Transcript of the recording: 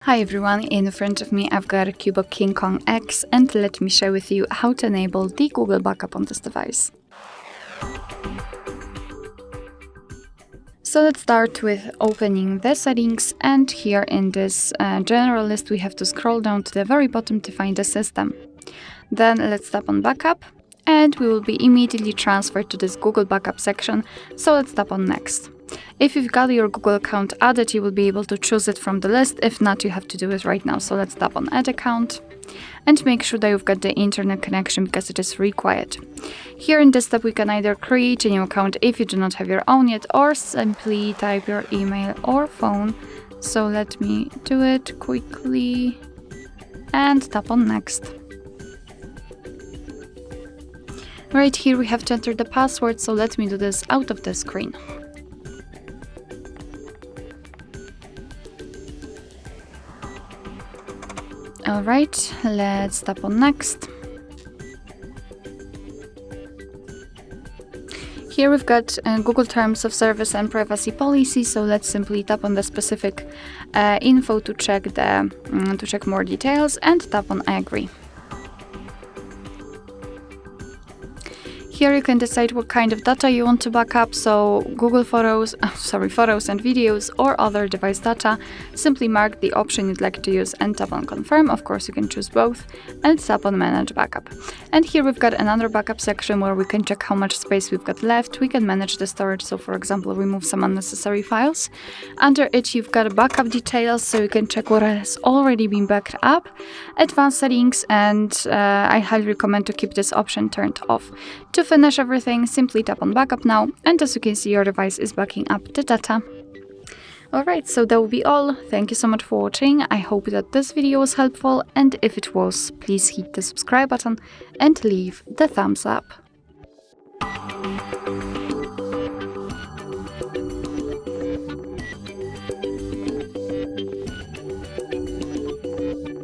Hi everyone, in front of me I've got a CUBOT King Kong X, and let me share with you how to enable the Google backup on this device. So let's start with opening the settings, and here in this general list we have to scroll down to the very bottom to find the system. Then let's tap on backup and we will be immediately transferred to this Google backup section, so let's tap on next. If you've got your Google account added, you will be able to choose it from the list. If not, you have to do it right now. So let's tap on add account and make sure that you've got the internet connection because it is required. Here in this step, we can either create a new account if you do not have your own yet, or simply type your email or phone. So let me do it quickly and tap on next. Right here we have to enter the password, so let me do this out of the screen. Alright, let's tap on next. Here we've got Google Terms of Service and Privacy Policy, so let's simply tap on the specific info to check more details and tap on I agree. Here you can decide what kind of data you want to back up, so Google photos and videos or other device data. Simply mark the option you'd like to use and tap on confirm. Of course you can choose both and tap on manage backup. And here we've got another backup section where we can check how much space we've got left. We can manage the storage, so for example remove some unnecessary files. Under it you've got backup details, so you can check what has already been backed up, advanced settings, and I highly recommend to keep this option turned off. To finish everything, simply tap on backup now, and as you can see, your device is backing up the data. Alright, so that will be all. Thank you so much for watching. I hope that this video was helpful, and if it was, please hit the subscribe button and leave the thumbs up.